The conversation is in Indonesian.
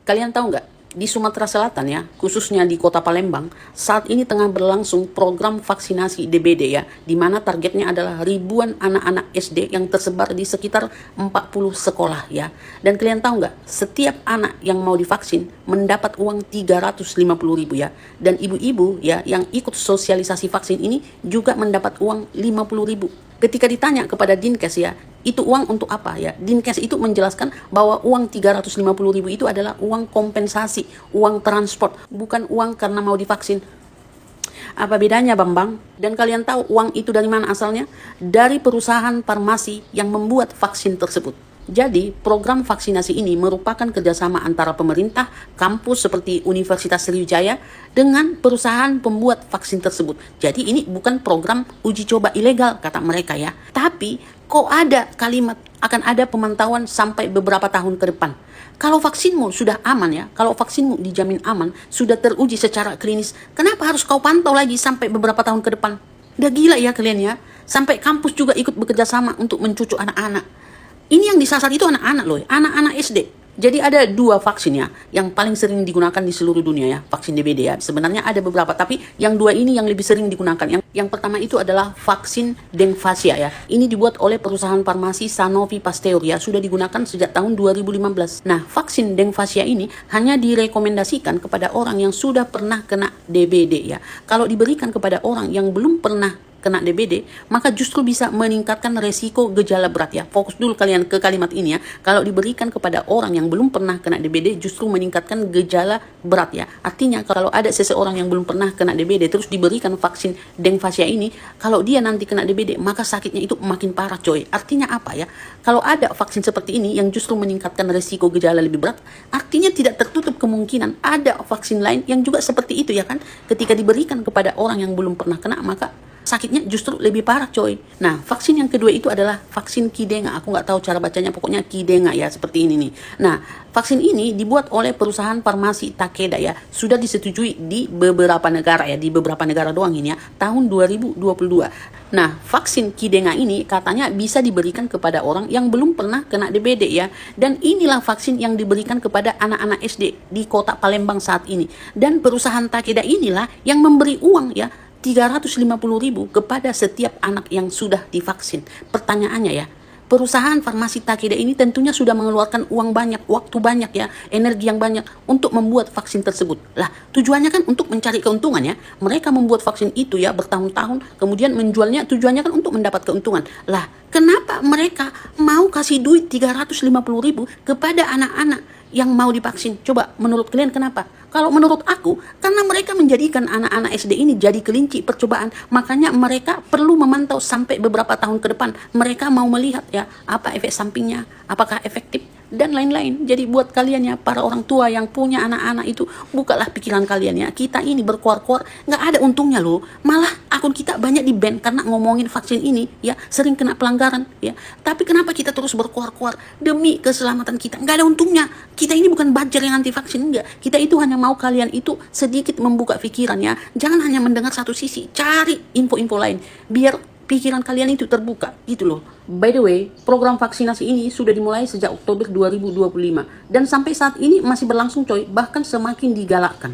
Kalian tahu nggak, di Sumatera Selatan ya, khususnya di kota Palembang, saat ini tengah berlangsung program vaksinasi DBD ya, di mana targetnya adalah ribuan anak-anak SD yang tersebar di sekitar 40 sekolah ya. Dan kalian tahu nggak, setiap anak yang mau divaksin mendapat uang 350.000 ya. Dan ibu-ibu ya yang ikut sosialisasi vaksin ini juga mendapat uang 50.000. Ketika ditanya kepada Dinkes ya, itu uang untuk apa ya? Dinkes itu menjelaskan bahwa uang 350.000 itu adalah uang kompensasi, uang transport, bukan uang karena mau divaksin. Apa bedanya, Bambang? Dan kalian tahu uang itu dari mana asalnya? Dari perusahaan farmasi yang membuat vaksin tersebut. Jadi, program vaksinasi ini merupakan kerjasama antara pemerintah, kampus seperti Universitas Sriwijaya, dengan perusahaan pembuat vaksin tersebut. Jadi, ini bukan program uji coba ilegal, kata mereka ya. Tapi, kok ada kalimat akan ada pemantauan sampai beberapa tahun ke depan. Kalau vaksinmu sudah aman ya, kalau vaksinmu dijamin aman, sudah teruji secara klinis, kenapa harus kau pantau lagi sampai beberapa tahun ke depan? Udah gila ya kalian ya. Sampai kampus juga ikut bekerja sama untuk mencucuk anak-anak. Ini yang disasar itu anak-anak loh, anak-anak SD. Jadi ada dua vaksin ya, yang paling sering digunakan di seluruh dunia ya, vaksin DBD ya. Sebenarnya ada beberapa, tapi yang dua ini yang lebih sering digunakan. Yang pertama itu adalah vaksin Dengvasia ya. Ini dibuat oleh perusahaan farmasi Sanofi Pasteur ya, sudah digunakan sejak tahun 2015. Nah, vaksin Dengvasia ini hanya direkomendasikan kepada orang yang sudah pernah kena DBD ya. Kalau diberikan kepada orang yang belum pernah kena DBD, maka justru bisa meningkatkan resiko gejala berat ya. Fokus dulu kalian ke kalimat ini ya. Kalau diberikan kepada orang yang belum pernah kena DBD, justru meningkatkan gejala berat ya. Artinya kalau ada seseorang yang belum pernah kena DBD terus diberikan vaksin Dengvasia ini, kalau dia nanti kena DBD, maka sakitnya itu makin parah coy. Artinya apa ya? Kalau ada vaksin seperti ini yang justru meningkatkan resiko gejala lebih berat, artinya tidak tertutup kemungkinan ada vaksin lain yang juga seperti itu ya kan. Ketika diberikan kepada orang yang belum pernah kena, maka sakitnya justru lebih parah coy. Nah, vaksin yang kedua itu adalah vaksin Qdenga. Aku nggak tahu cara bacanya, pokoknya Qdenga ya, seperti ini nih. Nah, vaksin ini dibuat oleh perusahaan farmasi Takeda ya. Sudah disetujui di beberapa negara ya, di beberapa negara doang ini ya, tahun 2022. Nah, vaksin Qdenga ini katanya bisa diberikan kepada orang yang belum pernah kena DBD ya. Dan inilah vaksin yang diberikan kepada anak-anak SD di kota Palembang saat ini. Dan perusahaan Takeda inilah yang memberi uang ya, 350.000 kepada setiap anak yang sudah divaksin. Pertanyaannya ya, perusahaan farmasi Takeda ini tentunya sudah mengeluarkan uang banyak, waktu banyak ya, energi yang banyak untuk membuat vaksin tersebut. Lah, tujuannya kan untuk mencari keuntungan ya. Mereka membuat vaksin itu ya bertahun-tahun, kemudian menjualnya tujuannya kan untuk mendapat keuntungan. Lah, kenapa mereka mau kasih duit 350.000 kepada anak-anak yang mau divaksin? Coba menurut kalian kenapa? Kalau menurut aku, karena mereka menjadikan anak-anak SD ini jadi kelinci percobaan, makanya mereka perlu memantau sampai beberapa tahun ke depan. Mereka mau melihat ya, apa efek sampingnya, apakah efektif, dan lain-lain. Jadi buat kalian ya, para orang tua yang punya anak-anak itu, bukalah pikiran kalian ya. Kita ini berkuar-kuar, nggak ada untungnya loh. Malah akun kita banyak di-ban karena ngomongin vaksin ini ya, sering kena pelanggaran ya. Tapi kenapa kita terus berkuar-kuar demi keselamatan kita? Nggak ada untungnya. Kita ini bukan badger yang anti vaksin, enggak. Kita itu hanya mau kalian itu sedikit membuka pikiran ya. Jangan hanya mendengar satu sisi, cari info-info lain biar pikiran kalian itu terbuka gitu loh. By the way, program vaksinasi ini sudah dimulai sejak Oktober 2025 dan sampai saat ini masih berlangsung coy, bahkan semakin digalakkan.